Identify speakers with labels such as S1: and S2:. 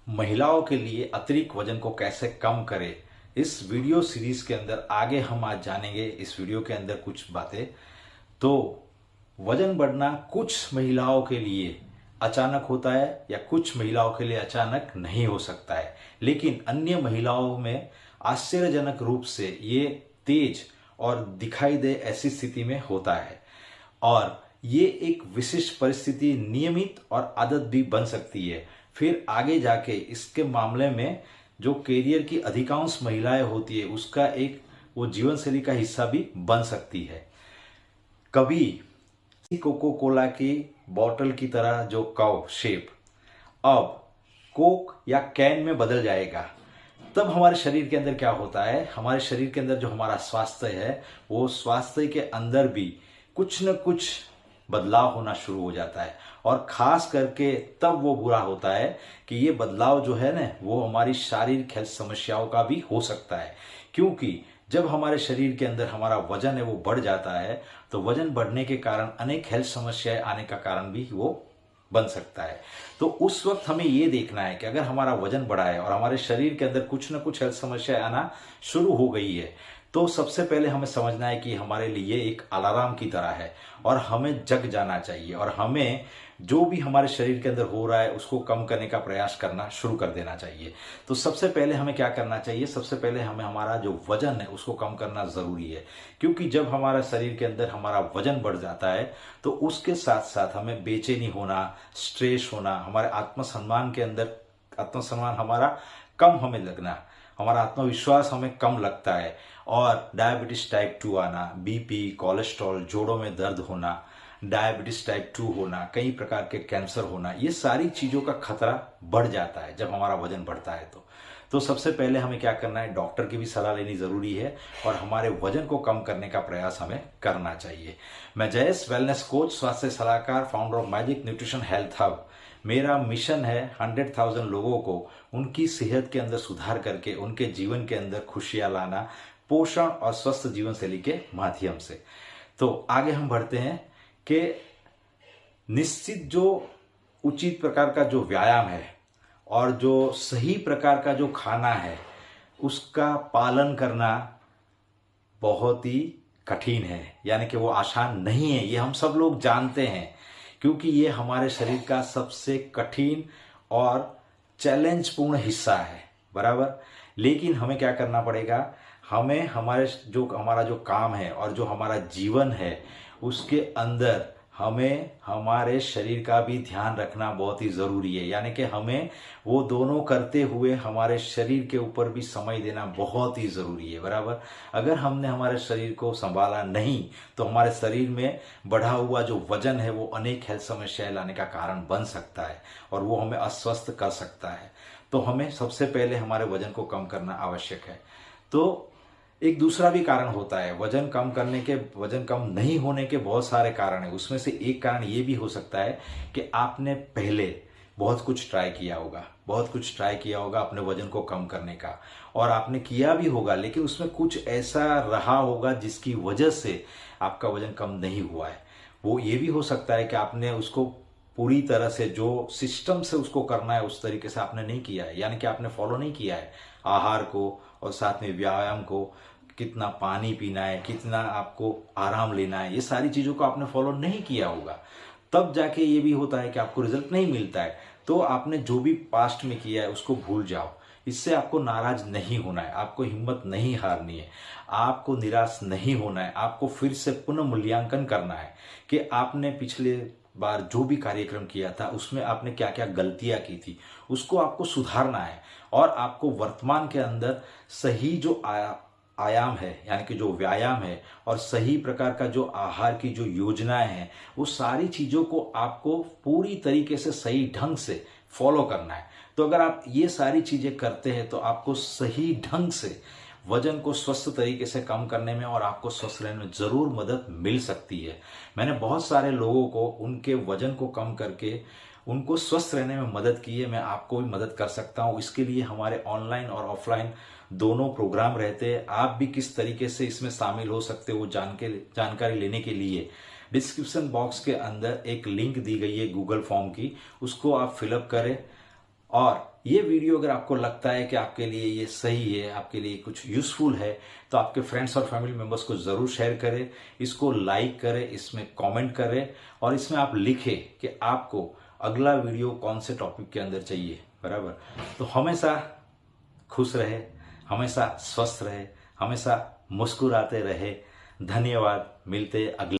S1: महिलाओं के लिए अतिरिक्त वजन को कैसे कम करें, इस वीडियो सीरीज के अंदर आगे हम आज जानेंगे। इस वीडियो के अंदर कुछ बातें। तो वजन बढ़ना कुछ महिलाओं के लिए अचानक होता है या कुछ महिलाओं के लिए अचानक नहीं हो सकता है, लेकिन अन्य महिलाओं में आश्चर्यजनक रूप से ये तेज और दिखाई दे ऐसी स्थिति में होता है। और ये एक विशिष्ट परिस्थिति नियमित और आदत भी बन सकती है। फिर आगे जाके इसके मामले में जो कैरियर की अधिकांश महिलाएं होती है उसका एक वो जीवन शैली का हिस्सा भी बन सकती है। कभी कोको कोला की बॉटल की तरह जो कव शेप अब कोक या कैन में बदल जाएगा, तब हमारे शरीर के अंदर क्या होता है, हमारे शरीर के अंदर जो हमारा स्वास्थ्य है वो स्वास्थ्य के अंदर भी कुछ न कुछ बदलाव होना शुरू हो जाता है। और खास करके तब वो बुरा होता है कि ये बदलाव जो है ना वो हमारी शारीरिक हेल्थ समस्याओं का भी हो सकता है। क्योंकि जब हमारे शरीर के अंदर हमारा वजन है वो बढ़ जाता है तो वजन बढ़ने के कारण अनेक हेल्थ समस्याएं आने का कारण भी वो बन सकता है। तो उस वक्त हमें ये देखना है कि अगर हमारा वजन बढ़ा है और हमारे शरीर के अंदर कुछ न कुछ हेल्थ समस्याएं आना शुरू हो गई है, तो सबसे पहले हमें समझना है कि हमारे लिए एक अलार्म की तरह है और हमें जग जाना चाहिए और हमें जो भी हमारे शरीर के अंदर हो रहा है उसको कम करने का प्रयास करना शुरू कर देना चाहिए। तो सबसे पहले हमें क्या करना चाहिए, सबसे पहले हमें हमारा जो वजन है उसको कम करना जरूरी है। क्योंकि जब हमारा शरीर के अंदर हमारा वजन बढ़ जाता है तो उसके साथ साथ हमें बेचैनी होना, स्ट्रेस होना, हमारे आत्मसम्मान के अंदर आत्मसम्मान हमारा कम हमें लगना, हमारा आत्मविश्वास हमें कम लगता है और डायबिटीज टाइप 2 आना, बीपी, कोलेस्ट्रॉल, जोड़ों में दर्द होना, डायबिटीज टाइप 2 होना, कई प्रकार के कैंसर होना, ये सारी चीजों का खतरा बढ़ जाता है जब हमारा वजन बढ़ता है। तो सबसे पहले हमें क्या करना है, डॉक्टर की भी सलाह लेनी जरूरी है और हमारे वजन को कम करने का प्रयास हमें करना चाहिए। मैं जयेश, वेलनेस कोच, स्वास्थ्य सलाहकार, founder of magic nutrition health hub. मेरा मिशन है 100,000 लोगों को उनकी सेहत के अंदर सुधार करके उनके जीवन के अंदर खुशियां लाना, पोषण और स्वस्थ जीवन शैली के माध्यम से। तो आगे हम बढ़ते हैं कि निश्चित जो उचित प्रकार का जो व्यायाम है और जो सही प्रकार का जो खाना है उसका पालन करना बहुत ही कठिन है, यानी कि वो आसान नहीं है। ये हम सब लोग जानते हैं क्योंकि ये हमारे शरीर का सबसे कठिन और चैलेंजपूर्ण हिस्सा है, बराबर। लेकिन हमें क्या करना पड़ेगा, हमें हमारा जो काम है और जो हमारा जीवन है उसके अंदर हमें हमारे शरीर का भी ध्यान रखना बहुत ही जरूरी है। यानी कि हमें वो दोनों करते हुए हमारे शरीर के ऊपर भी समय देना बहुत ही जरूरी है, बराबर। अगर हमने हमारे शरीर को संभाला नहीं तो हमारे शरीर में बढ़ा हुआ जो वजन है वो अनेक हेल्थ समस्याएं लाने का कारण बन सकता है और वो हमें अस्वस्थ कर सकता है। तो हमें सबसे पहले हमारे वजन को कम करना आवश्यक है। तो एक दूसरा भी कारण होता है वजन कम नहीं होने के बहुत सारे कारण है। उसमें से एक कारण ये भी हो सकता है कि आपने पहले बहुत कुछ ट्राई किया होगा अपने वजन को कम करने का, और आपने किया भी होगा, लेकिन उसमें कुछ ऐसा रहा होगा जिसकी वजह से आपका वजन कम नहीं हुआ है। वो ये भी हो सकता है कि आपने उसको पूरी तरह से जो सिस्टम से उसको करना है उस तरीके से आपने नहीं किया है, यानी कि आपने फॉलो नहीं किया है आहार को और साथ में व्यायाम को, कितना पानी पीना है, कितना आपको आराम लेना है, ये सारी चीजों को आपने फॉलो नहीं किया होगा। तब जाके ये भी होता है कि आपको रिजल्ट नहीं मिलता है। तो आपने जो भी पास्ट में किया है उसको भूल जाओ। इससे आपको नाराज नहीं होना है, आपको हिम्मत नहीं हारनी है, आपको निराश नहीं होना है। आपको फिर से पुनः मूल्यांकन करना है कि आपने पिछले बार जो भी कार्यक्रम किया था उसमें आपने क्या क्या गलतियां की थी, उसको आपको सुधारना है। और आपको वर्तमान के अंदर सही जो आयाम है, यानी कि जो व्यायाम है और सही प्रकार का जो आहार की जो योजनाएं हैं, वो सारी चीजों को आपको पूरी तरीके से सही ढंग से फॉलो करना है। तो अगर आप ये सारी चीजें करते हैं तो आपको सही ढंग से वजन को स्वस्थ तरीके से कम करने में और आपको स्वस्थ रहने में जरूर मदद मिल सकती है। मैंने बहुत सारे लोगों को उनके वजन को कम करके उनको स्वस्थ रहने में मदद की है। मैं आपको भी मदद कर सकता हूं। इसके लिए हमारे ऑनलाइन और ऑफलाइन दोनों प्रोग्राम रहते हैं। आप भी किस तरीके से इसमें शामिल हो सकते हो जानकारी लेने के लिए डिस्क्रिप्शन बॉक्स के अंदर एक लिंक दी गई है गूगल फॉर्म की, उसको आप फिलअप करें और ये वीडियो अगर आपको लगता है कि आपके लिए ये सही है, आपके लिए कुछ यूजफुल है, तो आपके फ्रेंड्स और फैमिली मेंबर्स को जरूर शेयर करें, इसको लाइक करें, इसमें कमेंट करें और इसमें आप लिखें कि आपको अगला वीडियो कौन से टॉपिक के अंदर चाहिए। बराबर। तो हमेशा खुश रहे, हमेशा स्वस्थ रहे, हमेशा मुस्कुराते रहे। धन्यवाद। मिलते अगले